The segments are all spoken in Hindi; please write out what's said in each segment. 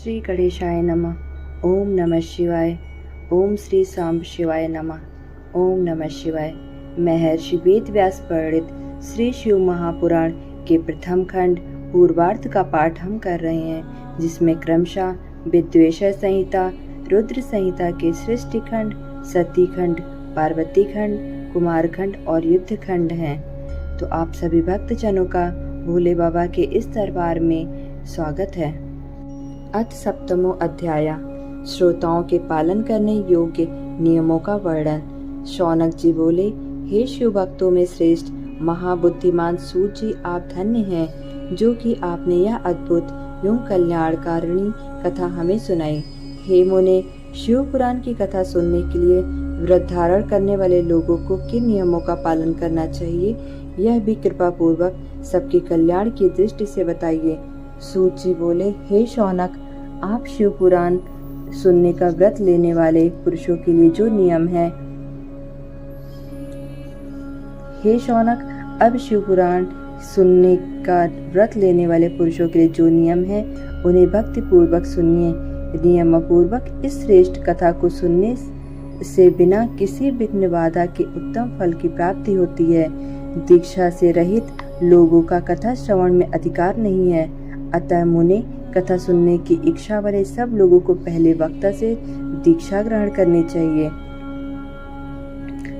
श्री गणेशाय नमः। ओम नमः शिवाय। ओम श्री सांब शिवाय नमः। ओम नमः शिवाय। महर्षि वेद व्यास प्रणीत श्री शिव महापुराण के प्रथम खंड पूर्वार्ध का पाठ हम कर रहे हैं, जिसमें क्रमशः विद्वेषण संहिता, रुद्र संहिता के सृष्टि खंड, सती खंड, पार्वती खंड, कुमार खंड और युद्ध खंड हैं। तो आप सभी भक्तजनों का भोले बाबा के इस दरबार में स्वागत है। अथ सप्तमो अध्याय। श्रोताओं के पालन करने योग्य नियमों का वर्णन। शौनक जी बोले, हे शिव भक्तों में श्रेष्ठ महाबुद्धिमान सूत जी, आप धन्य हैं जो कि आपने यह अद्भुत एवं कल्याणकारिणी कथा हमें सुनाई। हे मुने, शिव पुराण की कथा सुनने के लिए व्रत धारण करने वाले लोगों को किन नियमों का पालन करना चाहिए, यह भी कृपा पूर्वक सबके कल्याण की दृष्टि से बताइए। सूत जी बोले, हे शौनक, आप शिव पुराण सुनने का व्रत लेने वाले पुरुषों के लिए जो नियम है, हे शौनक, अब शिव पुराण सुनने का व्रत लेने वाले पुरुषों के लिए जो नियम है, उन्हें भक्ति पूर्वक सुनिए। नियम पूर्वक इस श्रेष्ठ कथा को सुनने से बिना किसी विघ्न बाधा के उत्तम फल की प्राप्ति होती है। दीक्षा से रहित लोगों का कथा श्रवण में अधिकार नहीं है। अतः मुने, कथा सुनने की इच्छा वाले सब लोगों को पहले वक्ता से दीक्षा ग्रहण करनी चाहिए।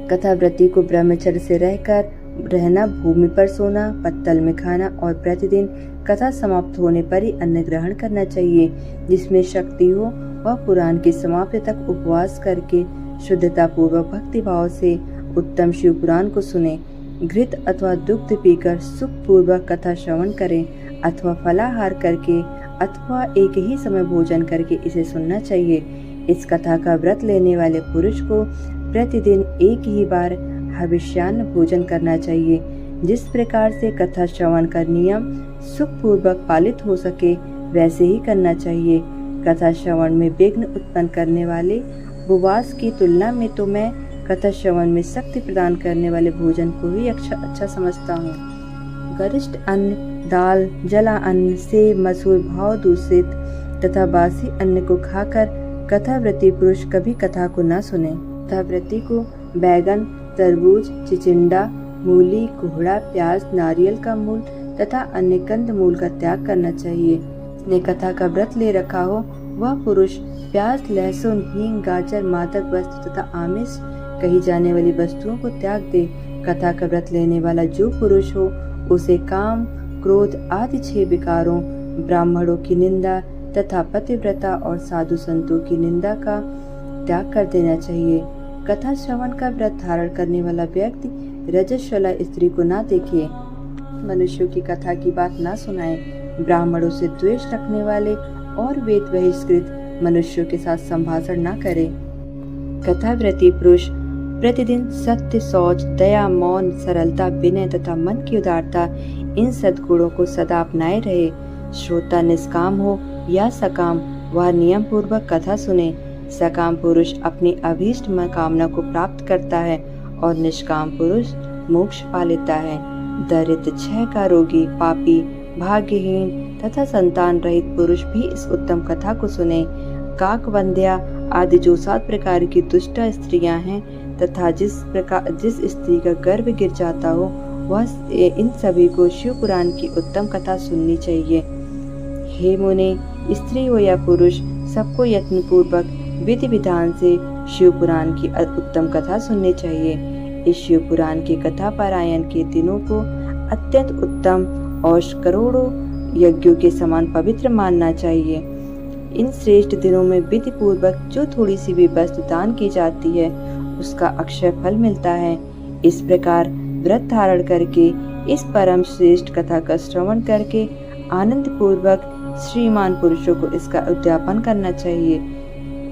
कथाव्रती को ब्रह्मचर्य से रहना, भूमि पर सोना, पत्तल में खाना और प्रतिदिन कथा समाप्त होने पर ही अन्न ग्रहण करना चाहिए। जिसमें शक्ति हो वह पुराण की समाप्ति तक उपवास करके शुद्धता पूर्वक भक्ति भाव से उत्तम शिव पुराण को सुने। घृत अथवा दुग्ध पीकर सुख पूर्वक कथा श्रवण करें, अथवा फलाहार करके अथवा एक ही समय भोजन करके इसे सुनना चाहिए। इस कथा का व्रत लेने वाले पुरुष को प्रतिदिन एक ही बार हविष्यान्न भोजन करना चाहिए। जिस प्रकार से कथा श्रवण का नियम सुख पूर्वक पालित हो सके, वैसे ही करना चाहिए। कथा श्रवण में विघ्न उत्पन्न करने वाले उपवास की तुलना में तो मैं कथा श्रवण में शक्ति प्रदान करने वाले भोजन को ही अच्छा समझता हूँ। गरिष्ठ अन्न, दाल, जला अन्न, सेब, मसूर, भाव दूषित तथा बासी अन्न को खाकर कथाव्रती पुरुष कभी कथा को न सुने। कथाव्रती को बैगन, तरबूज, चिचिंडा, मूली, कोहड़ा, प्याज, नारियल का मूल तथा अन्य कंद मूल का त्याग करना चाहिए। जिसने कथा का व्रत ले रखा हो वह पुरुष प्याज, लहसुन, हींग, गाजर, मादक वस्तु तथा आमिष कही जाने वाली वस्तुओं को त्याग दे। कथा का व्रत लेने वाला जो पुरुष हो उसे काम, क्रोध आदि 6 विकारों, ब्राह्मणों की निंदा तथा पतिव्रता और साधु संतों की निंदा का त्याग कर देना चाहिए। कथा श्रवण का व्रत धारण करने वाला व्यक्ति रजस्वला स्त्री को ना देखे, मनुष्यों की कथा की बात ना सुनाए, ब्राह्मणों से द्वेष रखने वाले और वेद बहिष्कृत मनुष्यों के साथ संभाषण ना करे। कथाव्रती पुरुष प्रतिदिन सत्य, शौच, दया, मौन, सरलता, विनय तथा मन की उदारता, इन सद्गुणों को सदा अपनाए रहे। श्रोता निष्काम हो या सकाम, वह नियम पूर्वक कथा सुने। सकाम पुरुष अपनी अभीष्ट कामना को प्राप्त करता है और निष्काम पुरुष मोक्ष पा लेता है। दरिद्र, क्षय का रोगी, पापी, भाग्यहीन तथा संतान रहित पुरुष भी इस उत्तम कथा को सुने। काकवंध्या आदि जो 7 प्रकार की दुष्ट स्त्रियां हैं तथा जिस स्त्री का गर्भ गिर जाता हो, वह इन सभी को शिव पुराण की उत्तम कथा सुननी चाहिए। हे मुने, स्त्री हो या पुरुष, सबको यत्न पूर्वक विधि विधान से शिव पुराण की उत्तम कथा सुननी चाहिए। इस शिव पुराण की कथा पारायण के दिनों को अत्यंत उत्तम और करोड़ों यज्ञों के समान पवित्र मानना चाहिए। इन श्रेष्ठ दिनों में विधि पूर्वक जो थोड़ी सी भी वस्तु दान की जाती है, उसका अक्षय फल मिलता है। इस प्रकार व्रत धारण करके इस परम श्रेष्ठ कथा का श्रवण करके आनंद पूर्वक श्रीमान पुरुषों को इसका उद्यापन करना चाहिए।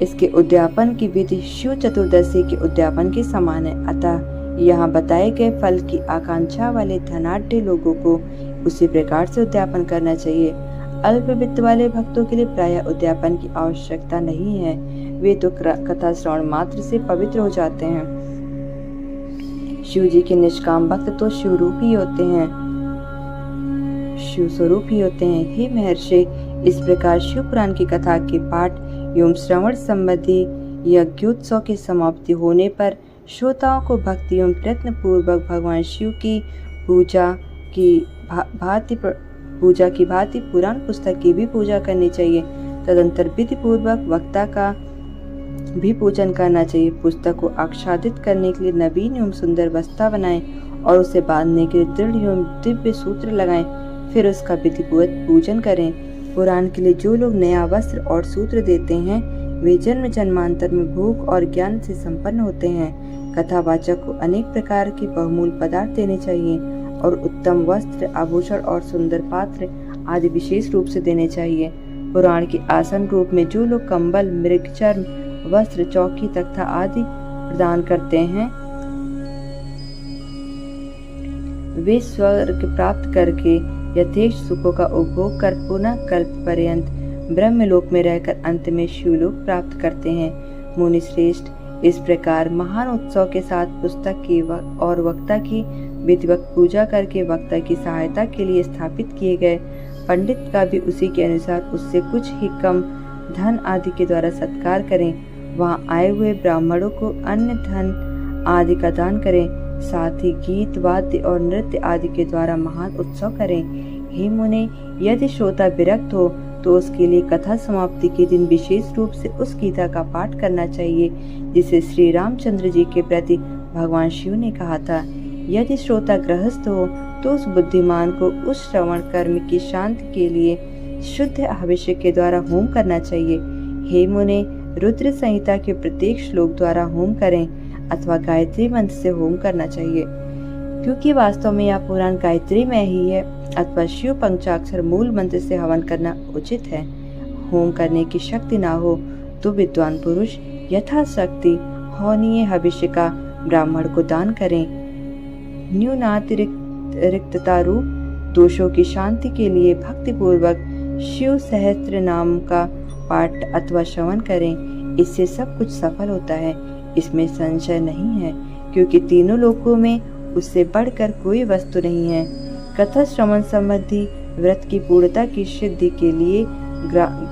इसके उद्यापन की विधि शिव चतुर्दशी के उद्यापन के समान है। अतः यहाँ बताए गए फल की आकांक्षा वाले धनाढ्य लोगों को उसी प्रकार से उद्यापन करना चाहिए। अल्प वित्त वाले भक्तों के लिए प्रायः उद्यापन की आवश्यकता नहीं है, वे तो कथा श्रवण मात्र से पवित्र हो जाते हैं। शिव जी के निष्काम भक्त तो शिव स्वरूप ही होते हैं। हे महर्षि, इस प्रकार शिव पुराण की कथा के पाठ एवं श्रवण संबंधी यज्ञोत्सव की समाप्ति होने पर श्रोताओं को भक्ति एवं प्रयत्न पूर्वक भगवान शिव की पूजा की भांति पुराण पुस्तक की भी पूजा करनी चाहिए। तदंतर विधि पूर्वक वक्ता का भी पूजन करना चाहिए। पुस्तक को आच्छादित करने के लिए नवीन एवं सुंदर बस्ता बनाएं और उसे बांधने के लिए दृढ़ एवं दिव्य सूत्र लगाएं, फिर उसका विधिपूर्वक पूजन करें। पुराण के लिए जो लोग नया वस्त्र और सूत्र देते हैं वे जन्म जन्मांतर में भोग और ज्ञान से संपन्न होते हैं। कथावाचक को अनेक प्रकार के बहुमूल्य पदार्थ देने चाहिए और उत्तम वस्त्र, आभूषण और सुंदर पात्र आदि विशेष रूप से देने चाहिए। पुराण के आसन रूप में जो लोग कंबल, मृगचर्म, वस्त्र, चौकी, तख्ता आदि प्रदान करते हैं वे स्वर्ग प्राप्त करके यथेष्ट सुखों का उपभोग कर पुनः कल्प पर्यंत ब्रह्मलोक में रहकर अंत में शिवलोक प्राप्त करते हैं। मुनि श्रेष्ठ, इस प्रकार महान उत्सव के साथ पुस्तक की और वक्ता की विधिवत पूजा करके वक्ता की सहायता के लिए स्थापित किए गए पंडित का भी उसी के अनुसार उससे कुछ ही कम धन आदि के द्वारा सत्कार करें। वहां आए हुए ब्राह्मणों को अन्य धन आदि का दान करें। साथ ही गीत, वाद्य और नृत्य आदि के द्वारा महान उत्सव करें। हे मुने, यदि श्रोता विरक्त हो तो उसके लिए कथा समाप्ति के दिन विशेष रूप से उस गीता का पाठ करना चाहिए जिसे श्री रामचंद्र जी के प्रति भगवान शिव ने कहा था। यदि श्रोता गृहस्थ हो तो उस बुद्धिमान को उस श्रवण कर्म की शांति के लिए शुद्ध अभिषेक के द्वारा होम करना चाहिए। हे मुने, रुद्र संहिता के प्रत्येक श्लोक द्वारा होम करें अथवा गायत्री मंत्र से होम करना चाहिए, क्योंकि वास्तव में यह पुराण गायत्री में ही है अथवा शिव पंचाक्षर मूल मंत्र से हवन करना उचित है। होम करने की शक्ति ना हो तो विद्वान पुरुष यथाशक्ति होनीय हविष्य का ब्राह्मण को दान करें। न्यूनातिरिक्तता रूप दोषों की शांति के लिए भक्ति पूर्वक शिव सहस्त्र नाम का पाठ अथवा श्रवण करें। इससे सब कुछ सफल होता है, इसमें संशय नहीं है, क्योंकि तीनों लोकों में उससे बढ़कर कोई वस्तु नहीं है। कथा श्रवण संबंधी व्रत की पूर्णता की सिद्धि के लिए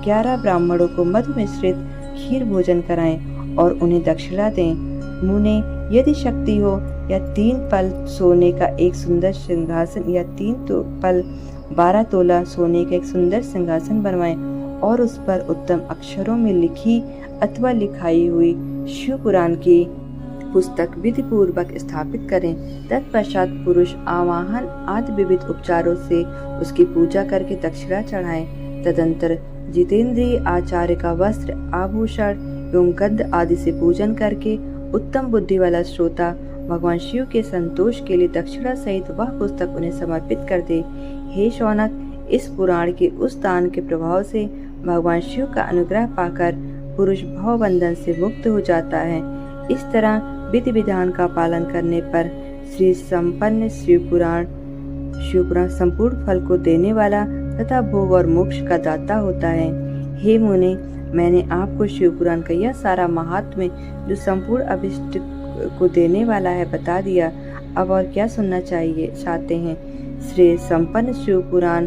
11 ब्राह्मणों को मधु मिश्रित खीर भोजन कराएं और उन्हें दक्षिणा दें। मुने, यदि शक्ति हो या 3 पल सोने का एक सुंदर सिंहासन या 3 पल 12 तोला सोने का एक सुंदर सिंहासन बनवाएं और उस पर उत्तम अक्षरों में लिखी अथवा लिखाई हुई शिव पुराण की पुस्तक विधि पूर्वक स्थापित करें। तत्पश्चात पुरुष आवाहन आदि विविध उपचारों से उसकी पूजा करके दक्षिणा चढ़ाएं। तदंतर जितेंद्रिय आचार्य का वस्त्र, आभूषण एवं गंध आदि से पूजन करके उत्तम बुद्धि वाला श्रोता भगवान शिव के संतोष के लिए दक्षिणा सहित वह पुस्तक उन्हें समर्पित कर दे। हे शौनक, इस पुराण के उस दान के प्रभाव से भगवान शिव का अनुग्रह पाकर पुरुष भवबंधन से मुक्त हो जाता है। इस तरह विधि विधान का पालन करने पर श्री संपन्न शिव पुराण संपूर्ण फल को देने वाला तथा भोग और मोक्ष का दाता होता है। हे मुने, मैंने आपको शिव पुराण का यह सारा महात्म्य जो संपूर्ण अभिष्ट को देने वाला है बता दिया। अब और क्या सुनना चाहते हैं। श्री संपन्न शिव पुराण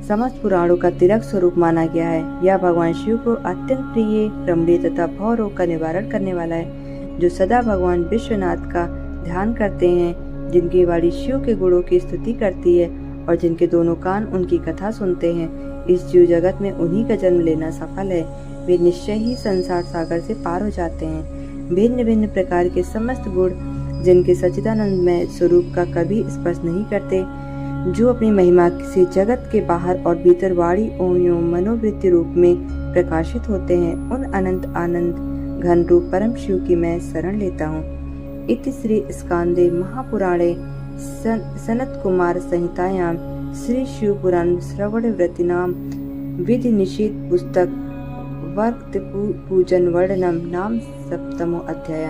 समस्त पुराणों का तिलक स्वरूप माना गया है। यह भगवान शिव को अत्यंत प्रिय, रमणीय तथा भव रोग का निवारण करने वाला है। जो सदा भगवान विश्वनाथ का ध्यान करते हैं, जिनकी वाणी शिव के गुणों की स्तुति करती है और जिनके दोनों कान उनकी कथा सुनते हैं, इस जीव जगत में उन्हीं का जन्म लेना सफल है। वे निश्चय ही संसार सागर से पार हो जाते हैं। भिन्न भिन्न प्रकार के समस्त गुण जिनके सच्चिदानंदमय स्वरूप का कभी स्पर्श नहीं करते, जो अपनी महिमा से जगत के बाहर और भीतर वाणी एवं मनोवृत्ति रूप में प्रकाशित होते हैं, उन अनंत आनंद घन रूप परम शिव की मैं शरण लेता हूँ। इति श्री स्कांदे महापुराणे सनत कुमार संहितायां श्री शिव पुराण श्रवण व्रतिनाम विधि निषेध पुस्तक वर्त पूजन वर्णनम नाम 7वां अध्याय।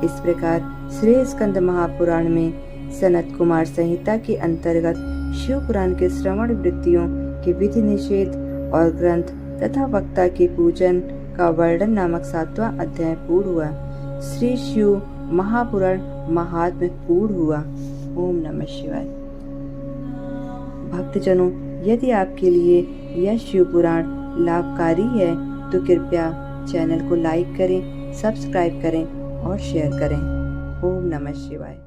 इस प्रकार श्री स्कंद महापुराण में सनत कुमार संहिता के अंतर्गत शिव पुराण के श्रवण वृत्तियों के विधि निषेध और ग्रंथ तथा वक्ता के पूजन का वर्णन नामक 7वां अध्याय पूर्ण हुआ। श्री शिव महापुराण महात्म्य पूर्ण हुआ। ओम नमः शिवाय। भक्तजनों, यदि आपके लिए यह शिव पुराण लाभकारी है तो कृपया चैनल को लाइक करें, सब्सक्राइब करें और शेयर करें। ओम नमः शिवाय।